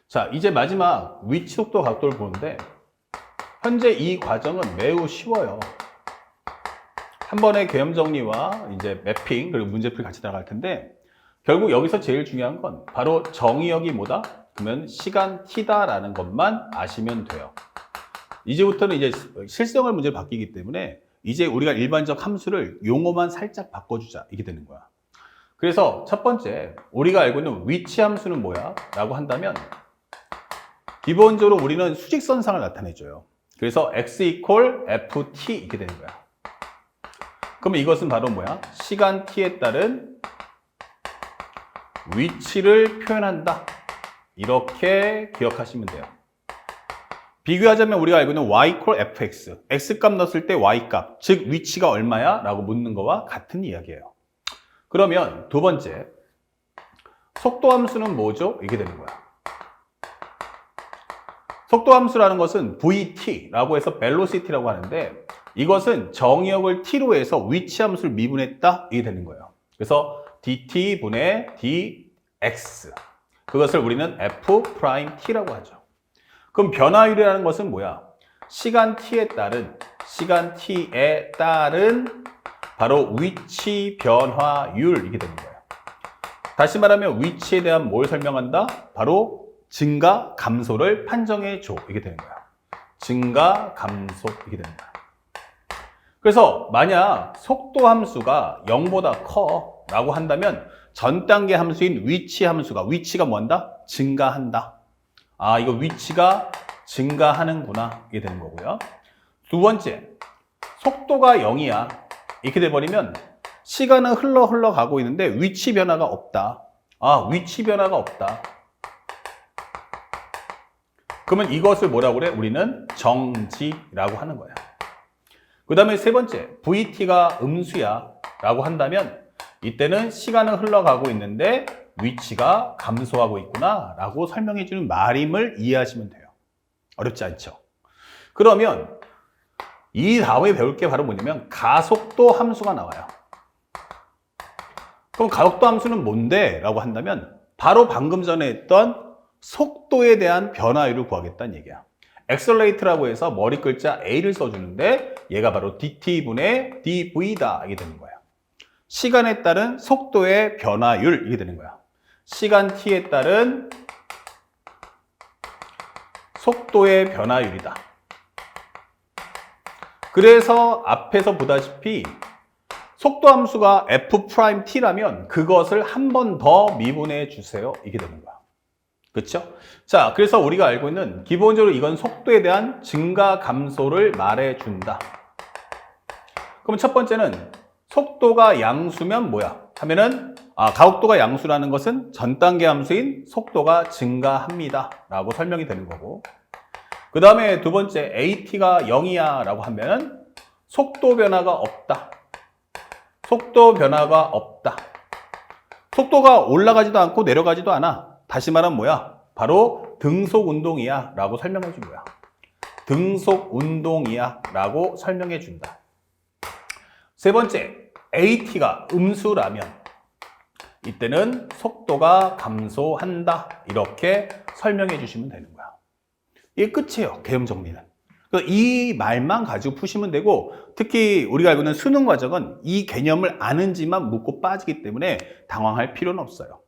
자, 이제 마지막 위치, 속도, 각도를 보는데 현재 이 과정은 매우 쉬워요. 한 번의 개념 정리와 이제 매핑 그리고 문제풀이 같이 나갈 텐데 결국 여기서 제일 중요한 건 바로 정의역이 뭐다? 그러면 시간 t다라는 것만 아시면 돼요. 이제부터는 이제 실생활 문제로 바뀌기 때문에 이제 우리가 일반적 함수를 용어만 살짝 바꿔주자 이게 되는 거야. 그래서 첫 번째 우리가 알고 있는 위치 함수는 뭐야? 라고 한다면 기본적으로 우리는 수직선상을 나타내줘요. 그래서 x equal ft 이렇게 되는 거야. 그러면 이것은 바로 뭐야? 시간 t에 따른 위치를 표현한다. 이렇게 기억하시면 돼요. 비교하자면 우리가 알고 있는 y equal fx, x값 넣었을 때 y값, 즉 위치가 얼마야? 라고 묻는 거와 같은 이야기예요. 그러면 두 번째, 속도 함수는 뭐죠? 이게 되는 거야. 속도 함수라는 것은 vt라고 해서 velocity라고 하는데 이것은 정의역을 t로 해서 위치 함수를 미분했다 이게 되는 거예요. 그래서 dt분의 dx 그것을 우리는 f't라고 하죠. 그럼 변화율이라는 것은 뭐야? 시간 t에 따른 바로 위치 변화율 이게 되는 거예요. 다시 말하면 위치에 대한 뭘 설명한다? 바로 증가, 감소를 판정해 줘. 이게 되는 거야. 증가, 감소 이게 되는 거야. 그래서 만약 속도 함수가 0보다 커 라고 한다면 전 단계 함수인 위치 함수가 위치가 뭐한다? 증가한다. 아, 이거 위치가 증가하는구나. 이게 되는 거고요. 두 번째, 속도가 0이야. 이렇게 돼버리면 시간은 흘러가고 있는데 위치 변화가 없다. 아, 위치 변화가 없다. 그러면 이것을 뭐라고 그래? 우리는 정지라고 하는 거야. 그 다음에 세 번째, VT가 음수야 라고 한다면 이때는 시간은 흘러가고 있는데 위치가 감소하고 있구나 라고 설명해주는 말임을 이해하시면 돼요. 어렵지 않죠? 그러면 이 다음에 배울 게 바로 뭐냐면 가속도 함수가 나와요. 그럼 가속도 함수는 뭔데? 라고 한다면 바로 방금 전에 했던 속도에 대한 변화율을 구하겠다는 얘기야. accelerate라고 해서 머리 글자 A를 써주는데 얘가 바로 dt분의 dv다 이게 되는 거야. 시간에 따른 속도의 변화율 이게 되는 거야. 시간 t에 따른 속도의 변화율이다. 그래서 앞에서 보다시피 속도 함수가 f't라면 그것을 한 번 더 미분해 주세요. 이게 되는 거야. 그렇죠? 자, 그래서 우리가 알고 있는 기본적으로 이건 속도에 대한 증가, 감소를 말해준다. 그럼 첫 번째는 속도가 양수면 뭐야? 하면은 가속도가 양수라는 것은 전 단계 함수인 속도가 증가합니다. 라고 설명이 되는 거고 그 다음에 두 번째 AT가 0이야 라고 하면은 속도 변화가 없다. 속도 변화가 없다. 속도가 올라가지도 않고 내려가지도 않아. 다시 말하면 뭐야? 바로 등속 운동이야 라고 설명해 준 거야. 등속 운동이야 라고 설명해 준다. 세 번째, AT가 음수라면 이때는 속도가 감소한다. 이렇게 설명해 주시면 되는 거야. 이게 끝이에요. 개념 정리는. 이 말만 가지고 푸시면 되고 특히 우리가 알고 있는 수능 과정은 이 개념을 아는지만 묻고 빠지기 때문에 당황할 필요는 없어요.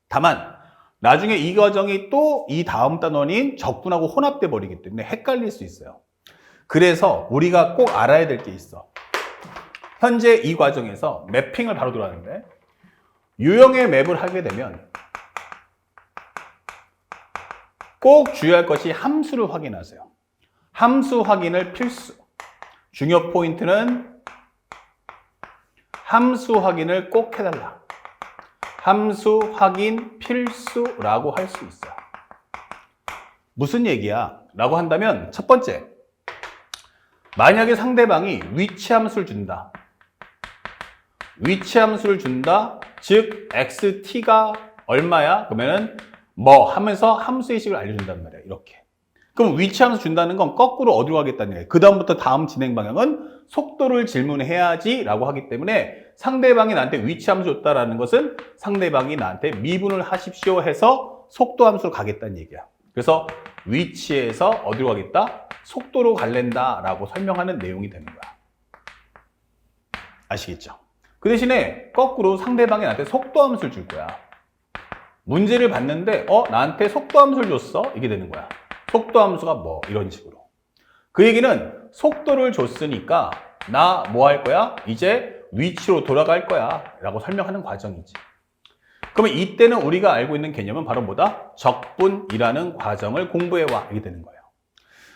다만 나중에 이 과정이 또 이 다음 단원인 적분하고 혼합돼 버리기 때문에 헷갈릴 수 있어요. 그래서 우리가 꼭 알아야 될 게 있어. 현재 이 과정에서 매핑을 바로 들어가는데 유형의 맵을 하게 되면 꼭 주의할 것이 함수를 확인하세요. 함수 확인을 필수. 중요 포인트는 함수 확인을 꼭 해달라. 함수 확인 필수라고 할 수 있어요. 무슨 얘기야? 라고 한다면 첫 번째, 만약에 상대방이 위치 함수를 준다. 위치 함수를 준다. 즉 xt가 얼마야? 그러면은 뭐 하면서 함수의식을 알려준단 말이야. 이렇게. 그럼 위치 함수 준다는 건 거꾸로 어디로 가겠다는 얘기야. 그 다음부터 다음 진행 방향은 속도를 질문해야지 라고 하기 때문에 상대방이 나한테 위치 함수 줬다라는 것은 상대방이 나한테 미분을 하십시오 해서 속도 함수로 가겠다는 얘기야. 그래서 위치에서 어디로 가겠다? 속도로 갈랜다 라고 설명하는 내용이 되는 거야. 아시겠죠? 그 대신에 거꾸로 상대방이 나한테 속도함수를 줄 거야. 문제를 봤는데 나한테 속도함수를 줬어? 이게 되는 거야. 속도함수가 뭐 이런 식으로. 그 얘기는 속도를 줬으니까 나 뭐 할 거야? 이제 위치로 돌아갈 거야 라고 설명하는 과정이지. 그러면 이때는 우리가 알고 있는 개념은 바로 뭐다? 적분이라는 과정을 공부해와 이게 되는 거예요.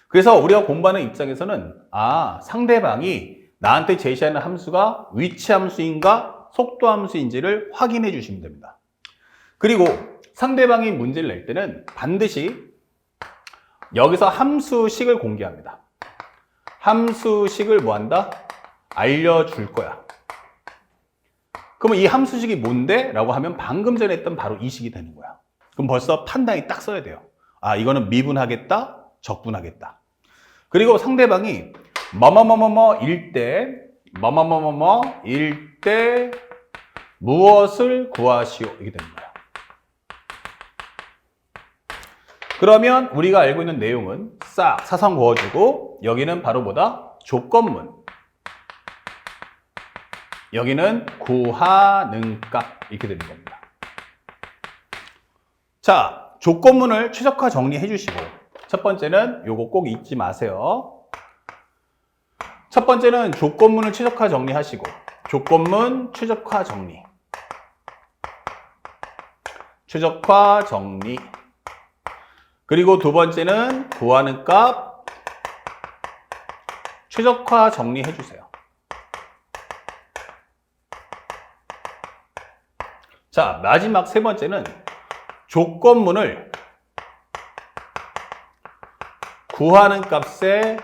그래서 우리가 공부하는 입장에서는 상대방이 나한테 제시하는 함수가 위치 함수인가 속도 함수인지를 확인해 주시면 됩니다. 그리고 상대방이 문제를 낼 때는 반드시 여기서 함수식을 공개합니다. 함수식을 뭐 한다? 알려줄 거야. 그러면 이 함수식이 뭔데? 라고 하면 방금 전에 했던 바로 이 식이 되는 거야. 그럼 벌써 판단이 딱 써야 돼요. 이거는 미분하겠다, 적분하겠다. 그리고 상대방이 뭐뭐뭐뭐일 때 무엇을 구하시오 이게 되는 거야. 그러면 우리가 알고 있는 내용은 싹 사선 그어주고 여기는 바로 뭐다? 조건문. 여기는 구하는 값 이렇게 되는 겁니다. 자, 조건문을 최적화 정리해 주시고 첫 번째는 요거 꼭 잊지 마세요. 첫 번째는 조건문을 최적화 정리하시고 조건문 최적화 정리. 최적화 정리. 그리고 두 번째는 구하는 값 최적화 정리해 주세요. 자, 마지막 세 번째는 조건문을 구하는 값에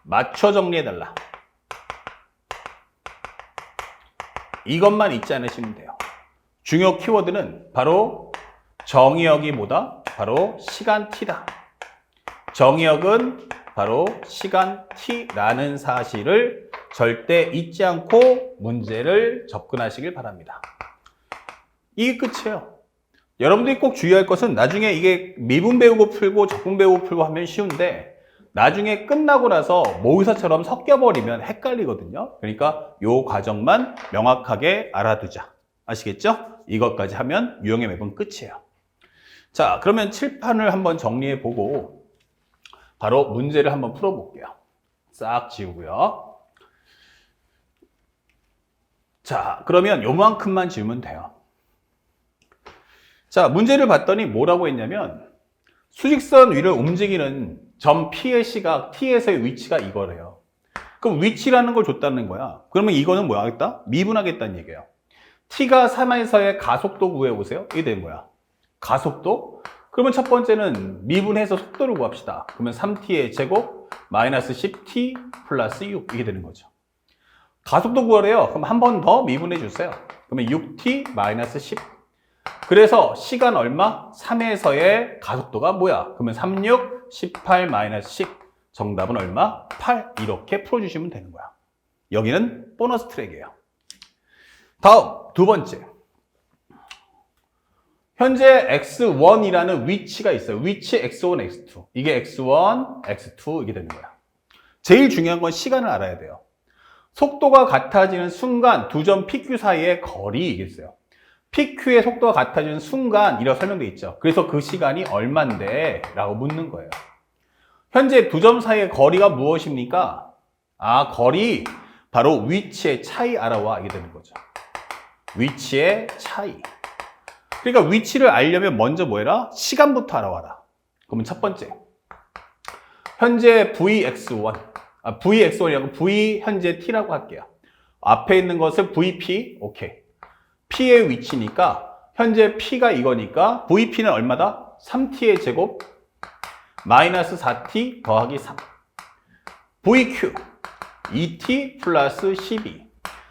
맞춰 정리해달라. 이것만 잊지 않으시면 돼요. 중요 키워드는 바로 정의역이 뭐다? 바로 시간 t다. 정의역은 바로 시간 t라는 사실을 절대 잊지 않고 문제를 접근하시길 바랍니다. 이게 끝이에요. 여러분들이 꼭 주의할 것은 나중에 이게 미분 배우고 풀고 적분 배우고 풀고 하면 쉬운데 나중에 끝나고 나서 모의사처럼 섞여버리면 헷갈리거든요. 그러니까 이 과정만 명확하게 알아두자. 아시겠죠? 이것까지 하면 유형의 맵은 끝이에요. 자, 그러면 칠판을 한번 정리해보고 바로 문제를 한번 풀어볼게요. 싹 지우고요. 자, 그러면 요만큼만 지우면 돼요. 자, 문제를 봤더니 뭐라고 했냐면 수직선 위를 움직이는 점 P의 시각, T에서의 위치가 이거래요. 그럼 위치라는 걸 줬다는 거야. 그러면 이거는 뭐 하겠다? 미분하겠다는 얘기예요. T가 3에서의 가속도 구해보세요. 이게 된 거야. 가속도? 그러면 첫 번째는 미분해서 속도를 구합시다. 그러면 3t의 제곱 마이너스 10t 플러스 6 이게 되는 거죠. 가속도 구하래요. 그럼 한 번 더 미분해 주세요. 그러면 6t 마이너스 10. 그래서 시간 얼마? 3에서의 가속도가 뭐야? 그러면 36, 18 마이너스 10. 정답은 얼마? 8. 이렇게 풀어주시면 되는 거야. 여기는 보너스 트랙이에요. 다음 두 번째. 현재 x1이라는 위치가 있어요. 위치 x1, x2. 이게 x1, x2 이게 되는 거야. 제일 중요한 건 시간을 알아야 돼요. 속도가 같아지는 순간 두 점 PQ 사이의 거리 이게 있어요. PQ의 속도가 같아지는 순간 이라고 설명되어 있죠. 그래서 그 시간이 얼만데? 라고 묻는 거예요. 현재 두 점 사이의 거리가 무엇입니까? 거리 바로 위치의 차이 알아와 이게 되는 거죠. 위치의 차이. 그러니까 위치를 알려면 먼저 뭐 해라? 시간부터 알아와라. 그러면 첫 번째. 현재 VX1. VX1이라고 V 현재 T라고 할게요. 앞에 있는 것을 VP. 오케이. P의 위치니까 현재 P가 이거니까 VP는 얼마다? 3T의 제곱 마이너스 4T 더하기 3. VQ 2T 플러스 12.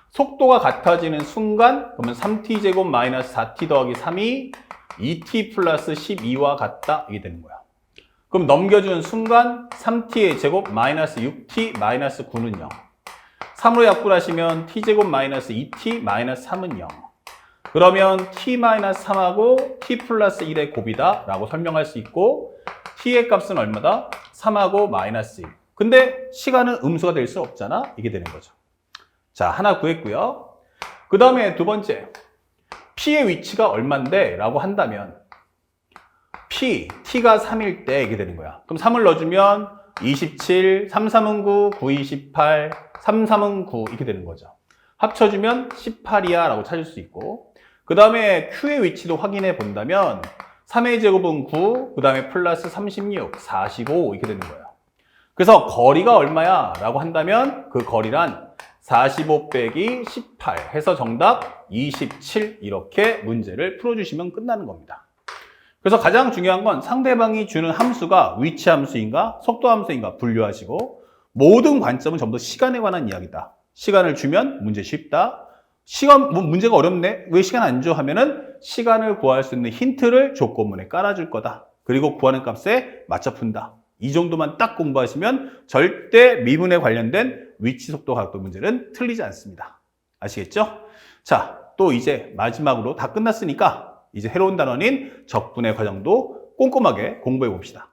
속도가 같아지는 순간 그러면 3t 제곱 마이너스 4t 더하기 3이 2t 플러스 12와 같다 이게 되는 거야. 그럼 넘겨주는 순간 3t의 제곱 마이너스 6t 마이너스 9는 0. 3으로 약분하시면 t 제곱 마이너스 2t 마이너스 3은 0. 그러면 t-3하고 t 플러스 1의 곱이다 라고 설명할 수 있고 t의 값은 얼마다? 3하고 마이너스 1. 근데 시간은 음수가 될 수 없잖아? 이게 되는 거죠. 자, 하나 구했고요. 그 다음에 두 번째, p의 위치가 얼만데? 라고 한다면 t가 3일 때 이게 되는 거야. 그럼 3을 넣어주면 27, 3, 3은 9, 9, 28, 3, 3은 9 이렇게 되는 거죠. 합쳐주면 18이야 라고 찾을 수 있고 그 다음에 q의 위치도 확인해 본다면 3의 제곱은 9, 그 다음에 플러스 36, 45 이렇게 되는 거예요. 그래서 거리가 얼마야? 라고 한다면 그 거리란 45 빼기 18 해서 정답 27 이렇게 문제를 풀어주시면 끝나는 겁니다. 그래서 가장 중요한 건 상대방이 주는 함수가 위치 함수인가 속도 함수인가 분류하시고 모든 관점은 전부 시간에 관한 이야기다. 시간을 주면 문제 쉽다. 문제가 어렵네? 왜 시간 안 줘? 하면은 시간을 구할 수 있는 힌트를 조건문에 깔아줄 거다. 그리고 구하는 값에 맞춰 푼다. 이 정도만 딱 공부하시면 절대 미분에 관련된 위치 속도 각도 문제는 틀리지 않습니다. 아시겠죠? 자, 또 이제 마지막으로 다 끝났으니까 이제 새로운 단원인 적분의 과정도 꼼꼼하게 공부해 봅시다.